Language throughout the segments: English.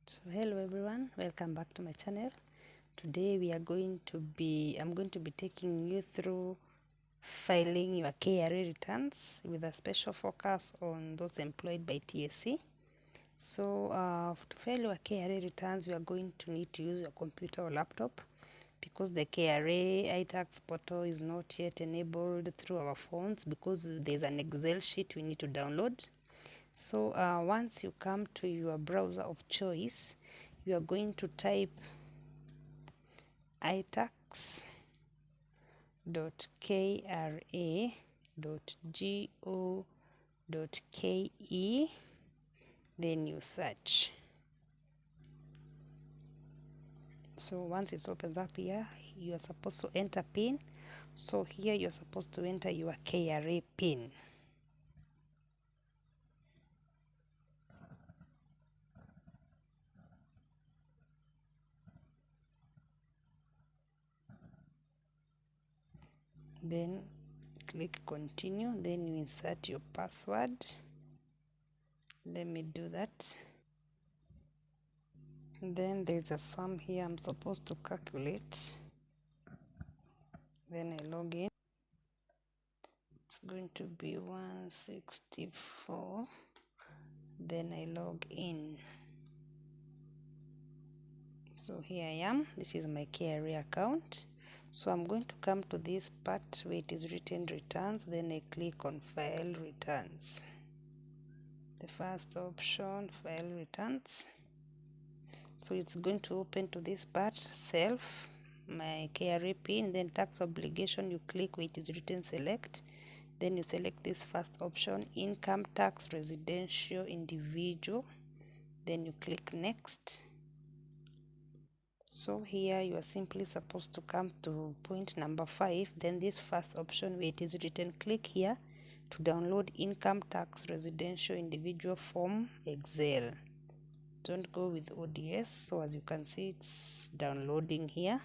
So hello everyone, welcome back to my channel. Today I'm going to be taking you through filing your KRA returns with a special focus on those employed by TSC. So to file your KRA returns, you are going to need to use your computer or laptop because the KRA iTax portal is not yet enabled through our phones because there's an Excel sheet we need to download. So once you come to your browser of choice, you are going to type itax.kra.go.ke, then you search. So once it opens up here, you are supposed to enter PIN. So here you're supposed to enter your KRA PIN. Then click continue, then you insert your password. Let me do that. Then there's a sum here I'm supposed to calculate. Then I log in. It's going to be 164. Then I log in. So here I am. This is my KRA account. So I'm going to come to this part where it is written returns. Then I click on file returns. The first option, file returns. So it's going to open to this part, self, my KRA PIN, then tax obligation. You click where it is written select. Then you select this first option, income tax residential individual. Then you click next. So here you are simply supposed to come to point number 5. Then this first option where it is written, click here to download income tax residential individual form Excel. Don't go with ODS. So as you can see, it's downloading here.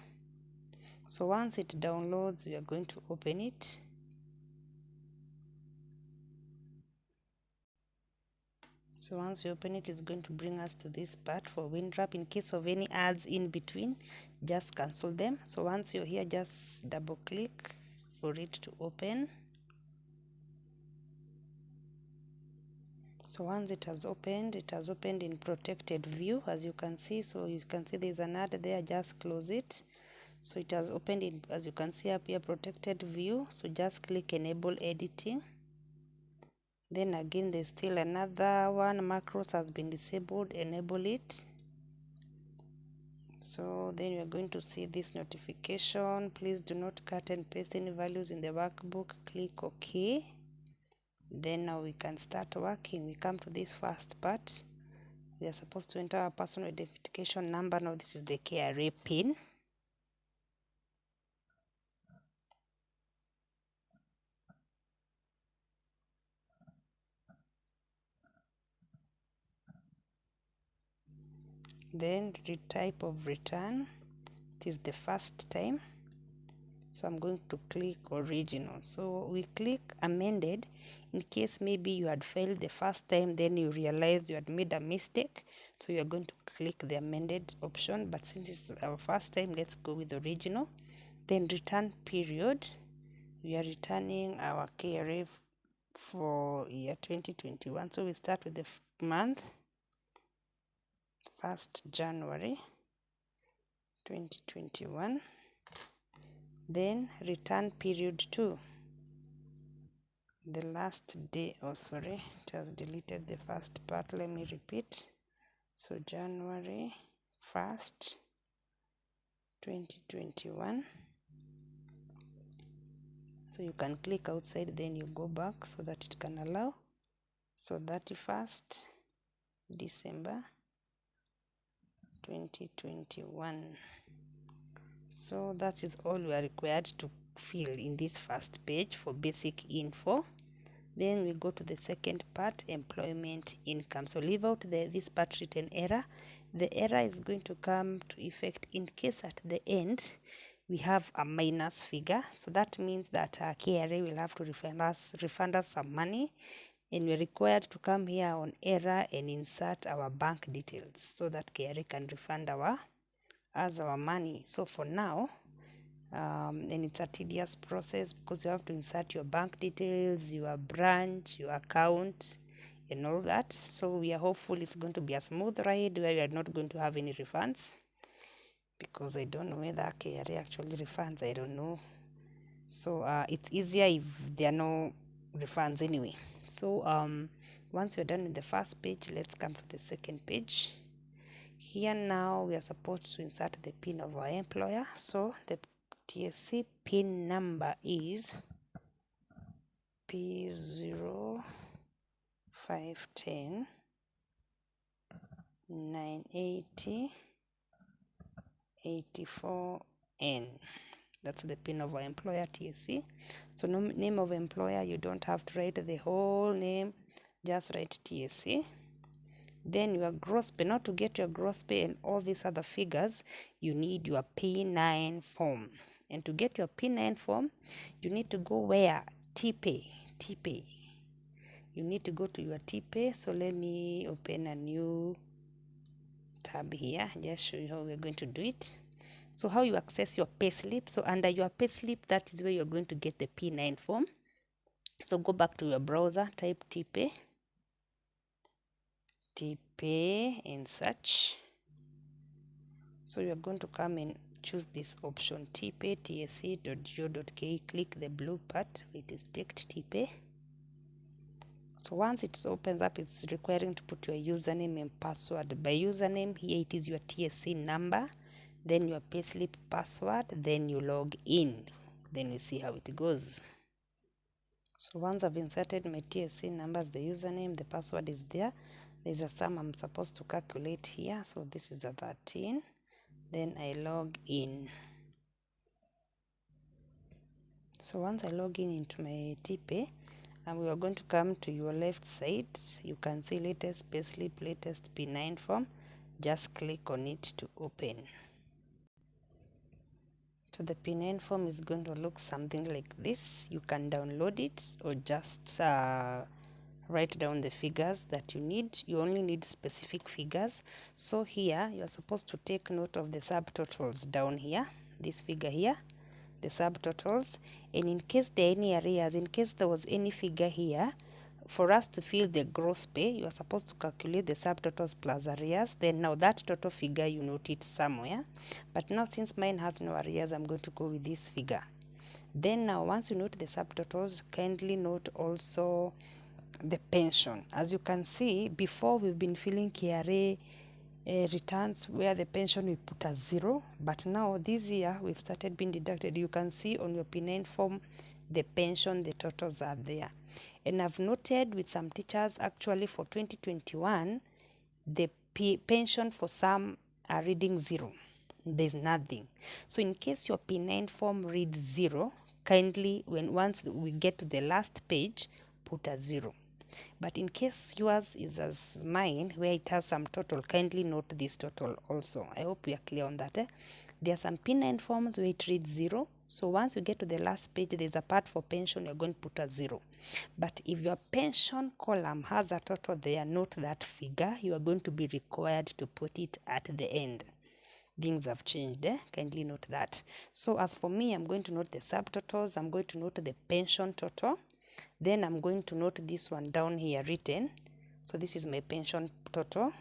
So once it downloads, we are going to open it. So once you open it, it's going to bring us to this part for WinWrap. In case of any ads in between, just cancel them. So once you're here, just double click for it to open. So once it has opened in protected view, as you can see. So you can see there's an ad there, just close it. So it has opened in, as you can see up here, protected view. So just click enable editing. Then again, there's still another one, macros has been disabled, enable it. So then you're going to see this notification, please do not cut and paste any values in the workbook, click OK. Then now we can start working. We come to this first part. We are supposed to enter our personal identification number. Now this is the KRA PIN. Then the type of return, it is the first time. So I'm going to click original. So we click amended in case maybe you had failed the first time, then you realize you had made a mistake. So you're going to click the amended option. But since it's our first time, let's go with original. Then return period. We are returning our KRA for year 2021. So we start with the month, 1st January 2021. Then return period 2, the last day. Oh sorry, it has deleted the first part, let me repeat. So January 1st 2021. So you can click outside, then you go back so that it can allow. So 31st December 2021. So that is all we are required to fill in this first page for basic info. Then we go to the second part, employment income. So leave out this part written error. The error is going to come to effect in case at the end we have a minus figure. So that means that KRA will have to refund us some money and we're required to come here on error and insert our bank details so that KRA can refund our money. So for now, and it's a tedious process because you have to insert your bank details, your branch, your account, and all that. So we are hopeful it's going to be a smooth ride where we are not going to have any refunds, because I don't know whether KRA actually refunds. I don't know. So it's easier if there are no refunds anyway. So once we're done with the first page, let's come to the second page. Here now we are supposed to insert the PIN of our employer. So the TSC PIN number is P0510 980 84N. That's the PIN of our employer, TSC. So no, name of employer, you don't have to write the whole name, just write TSC. Then your gross pay. Now to get your gross pay and all these other figures, you need your P9 form. And to get your P9 form, you need to go where? TPay. You need to go to your TPay. So let me open a new tab here, just show you how we're going to do it. So how you access your payslip. So under your payslip, that is where you're going to get the P9 form. So go back to your browser, type TPay and search. So you're going to come and choose this option, TPay, tsc.go.ke. Click the blue part, it is ticked TPay. So once it opens up, it's requiring to put your username and password. By username, here it is your TSC number, then your payslip password, then you log in. Then we see how it goes. So once I've inserted my TSC numbers, the username, the password is there. There's a sum I'm supposed to calculate here. So this is a 13. Then I log in. So once I log in into my TPay, and we are going to come to your left side. You can see latest payslip, latest P9 form. Just click on it to open. So the P9 form is going to look something like this. You can download it or just write down the figures that you need. You only need specific figures. So here you are supposed to take note of the subtotals down here, this figure here, the subtotals, and in case there are any arrears, in case there was any figure here, for us to fill the gross pay, you are supposed to calculate the subtotals plus arrears. Then now that total figure, you note it somewhere. But now since mine has no arrears, I'm going to go with this figure. Then now once you note the subtotals, kindly note also the pension. As you can see, before we've been filling KRA returns where the pension we put as 0, but now this year we've started being deducted. You can see on your P9 form the pension, the totals are there. And I've noted with some teachers, actually for 2021, the pension for some are reading 0. There's nothing. So in case your P9 form reads 0, kindly, once we get to the last page, put a 0. But in case yours is as mine, where it has some total, kindly note this total also. I hope we are clear on that. There are some P9 forms where it reads 0. So once you get to the last page, there's a part for pension, you're going to put a 0. But if your pension column has a total there, note that figure. You are going to be required to put it at the end. Things have changed, kindly note that. So as for me, I'm going to note the subtotals. I'm going to note the pension total. Then I'm going to note this one down here written. So this is my pension total.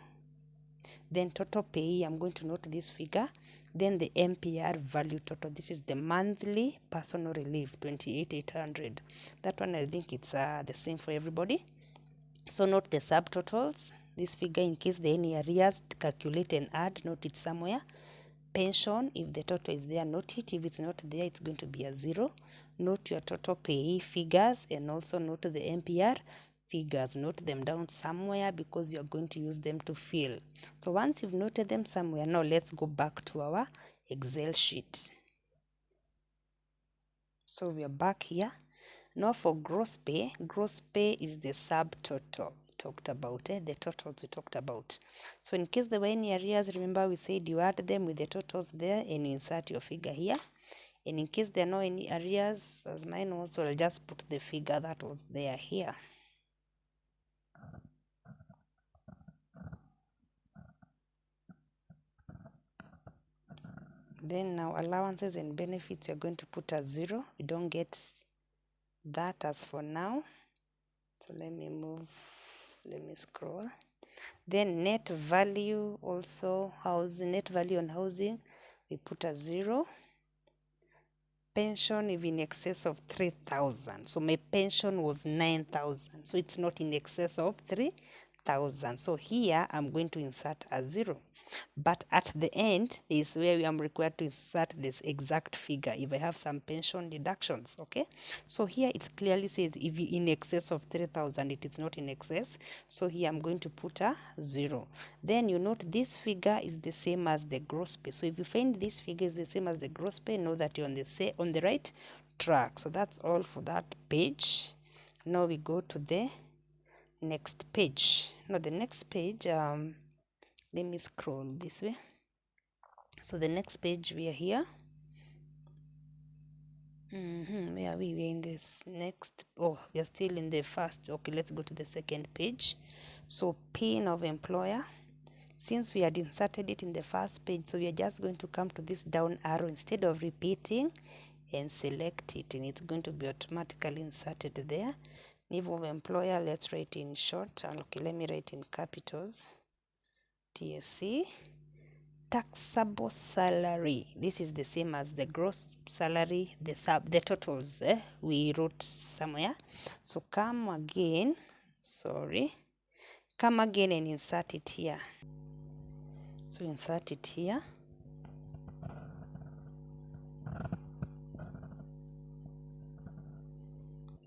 Then total pay, I'm going to note this figure. Then the MPR value total. This is the monthly personal relief, 28,800. That one, I think it's the same for everybody. So note the subtotals. This figure, in case there are any arrears, calculate and add. Note it somewhere. Pension, if the total is there, note it. If it's not there, it's going to be a 0. Note your total pay figures and also note the MPR figures. Note them down somewhere because you're going to use them to fill. So once you've noted them somewhere, now let's go back to our Excel sheet. So we are back here. Now for gross pay is the subtotal talked about, the totals we talked about. So in case there were any arrears, remember we said you add them with the totals there and insert your figure here. And in case there are no any arrears, as mine was, so I'll just put the figure that was there here. Then now allowances and benefits, you're going to put as 0. We don't get that as for now. So let me scroll. Then net value also, housing, net value on housing, we put as 0. Pension if in excess of 3,000. So my pension was 9,000. So it's not in excess of 3,000. So here I'm going to insert a 0. But at the end is where I'm required to insert this exact figure if I have some pension deductions. Okay, so here it clearly says if in excess of 3,000, it is not in excess. So here I'm going to put a 0. Then you note this figure is the same as the gross pay. So if you find this figure is the same as the gross pay, know that you're on the right track. So that's all for that page. Now we go to the next page. Now the next page, let me scroll this way. So the next page, we are here. Where are we? We're in this next. Oh, we are still in the first. Okay, let's go to the second page. So PIN of employer. Since we had inserted it in the first page, so we are just going to come to this down arrow instead of repeating and select it, and it's going to be automatically inserted there. Name of employer, let's write in short. Okay, let me write in capitals. TSC. Taxable salary, this is the same as the gross salary, the totals we wrote somewhere. So come again and insert it here. So insert it here.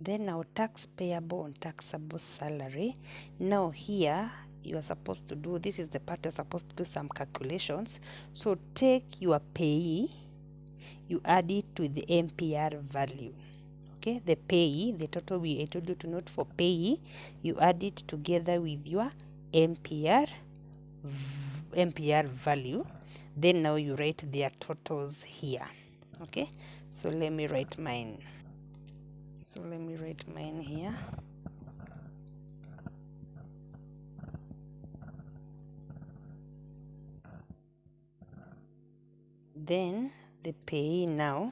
Then now tax payable on taxable salary. Now here you are supposed to do, this is the part you're supposed to do some calculations. So take your payee, you add it to the MPR value. Okay, the payee, the total I told you to note for payee, you add it together with your MPR value. Then now you write their totals here. Okay, so let me write mine. So let me write mine here. Then the payee now,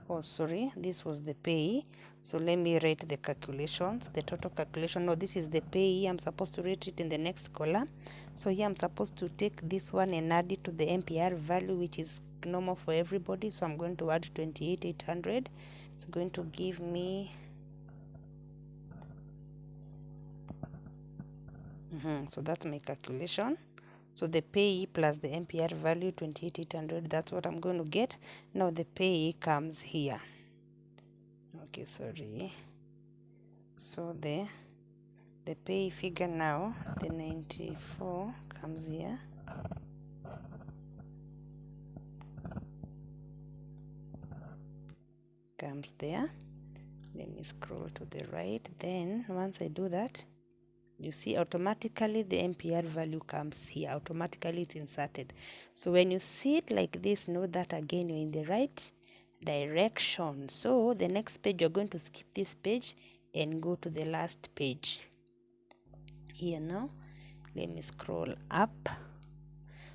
oh sorry, this was the payee. So let me write the calculations, the total calculation. No, this is the payee. I'm supposed to write it in the next column. So here I'm supposed to take this one and add it to the MPR value, which is normal for everybody. So I'm going to add 28,800. It's going to give me so that's my calculation. So the payee plus the MPR value 28,800, that's what I'm going to get. Now the payee comes here. Okay, sorry. So the pay figure now, the 94 comes here. Comes there. Let me scroll to the right. Then once I do that, you see automatically the MPR value comes here. Automatically it's inserted. So when you see it like this, know that again you're in the right direction. So the next page, you're going to skip this page and go to the last page. Here now, let me scroll up.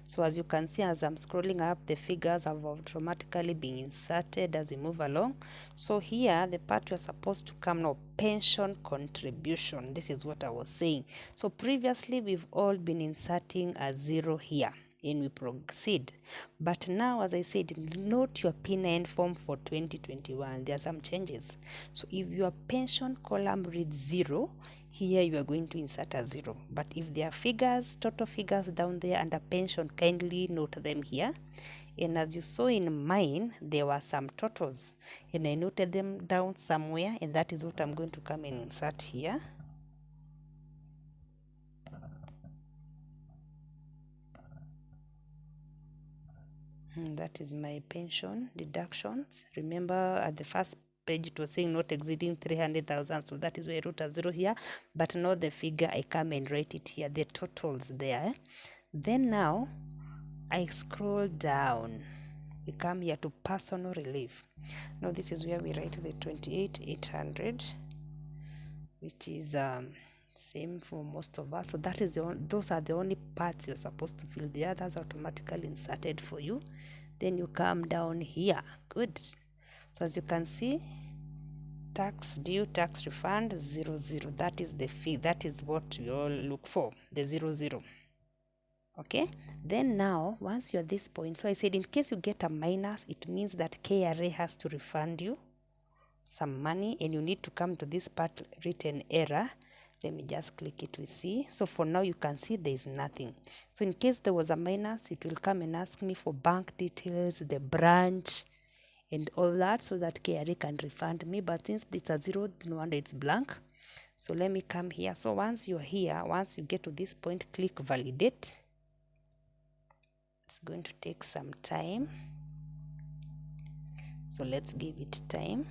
So as you can see, as I'm scrolling up, the figures have automatically been inserted as we move along. So here, the part you're supposed to come now, pension contribution. This is what I was saying. So previously, we've all been inserting a 0 here and we proceed. But now, as I said, note your PIN form for 2021. There are some changes. So if your pension column reads 0, here you are going to insert a 0. But if there are figures, total figures down there under pension, kindly note them here. And as you saw in mine, there were some totals. And I noted them down somewhere, and that is what I'm going to come and insert here. That is my pension deductions. Remember at the first page it was saying not exceeding 300,000, so that is why I wrote a 0 here, but not the figure. I come and write it here, the totals there. Then now I scroll down, we come here to personal relief. Now this is where we write the 28,800, which is same for most of us. So that is those are the only parts you're supposed to fill. The others automatically inserted for you. then you come down here. Good. So as you can see, tax due, tax refund 00. That is the fee. That is what we all look for, the 00. Okay, then now once you're at this point, so I said in case you get a minus, it means that KRA has to refund you some money and you need to come to this part, written error. Let me just click it, we see. So for now you can see there is nothing. So in case there was a minus, it will come and ask me for bank details, the branch and all that, so that KRA can refund me. But since it's a 0, no wonder it's blank. So let me come here. So once you're here, once you get to this point, click validate. It's going to take some time, so let's give it time.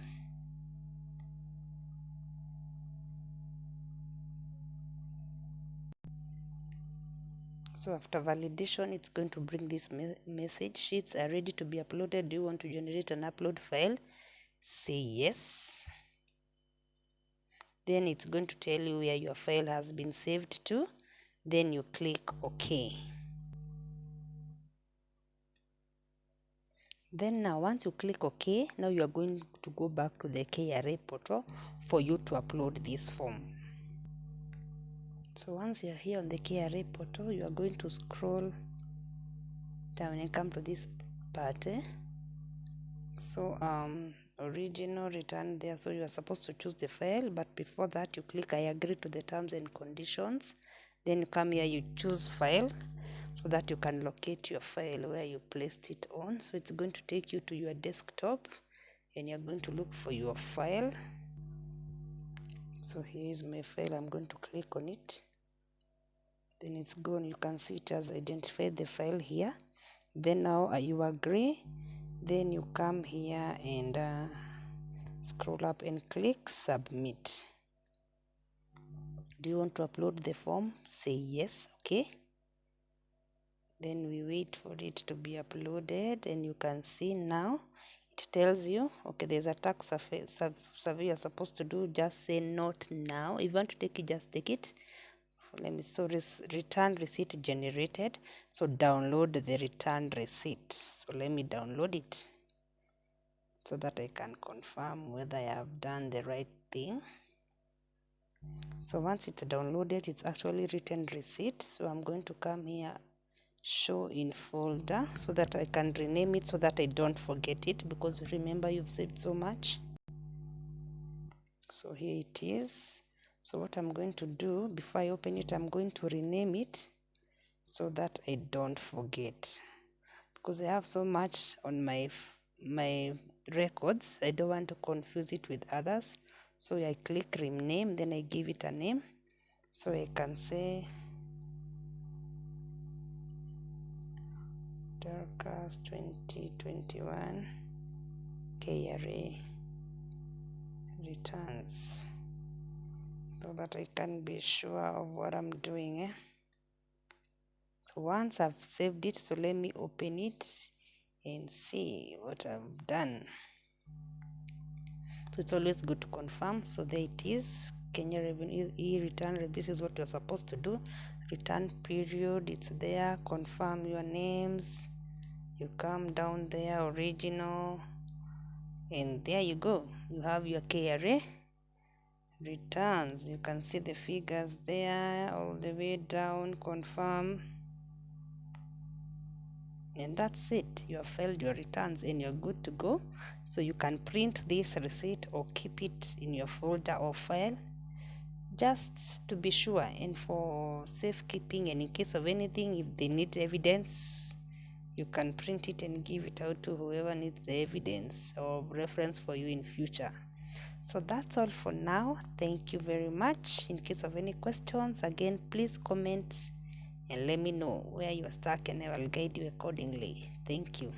So after validation, it's going to bring this message: sheets are ready to be uploaded. Do you want to generate an upload file? Say yes. Then it's going to tell you where your file has been saved to. Then you click OK. Then now once you click OK, now you are going to go back to the KRA portal for you to upload this form. So once you're here on the KRA portal, you are going to scroll down and come to this part. So original return there, so you are supposed to choose the file, but before that you click I agree to the terms and conditions. Then you come here, you choose file, so that you can locate your file where you placed it on. So it's going to take you to your desktop and you're going to look for your file. So here is my file. I'm going to click on it. Then it's gone. You can see it has identified the file here. Then now you agree. Then you come here and scroll up and click submit. Do you want to upload the form? Say yes. Okay. Then we wait for it to be uploaded, and you can see now it tells you, okay, there's a tax survey you're supposed to do. Just say not now. If you want to take it, just take it. Let me, so return receipt generated. So download the return receipt. So let me download it so that I can confirm whether I have done the right thing. So once it's downloaded, it's actually written receipt. So I'm going to come here, show in folder, so that I can rename it so that I don't forget it, because remember, you've saved so much. So here it is. So what I'm going to do before I open it, I'm going to rename it so that I don't forget, because I have so much on my records. I don't want to confuse it with others. So I click rename, then I give it a name. So I can say Dorcas 2021 KRA returns, so that I can be sure of what I'm doing. So once I've saved it, so let me open it and see what I've done. So it's always good to confirm. So there it is, Kenya Revenue e-return. This is what you're supposed to do. Return period, it's there. Confirm your names. You come down there, original, and there you go. You have your KRA returns. You can see the figures there all the way down. Confirm, and that's it. You have filed your returns and you're good to go. So you can print this receipt or keep it in your folder or file, just to be sure, and for safekeeping, and in case of anything, if they need evidence, you can print it and give it out to whoever needs the evidence or reference for you in future. So that's all for now. Thank you very much. In case of any questions, again, please comment and let me know where you are stuck, and I will guide you accordingly. Thank you.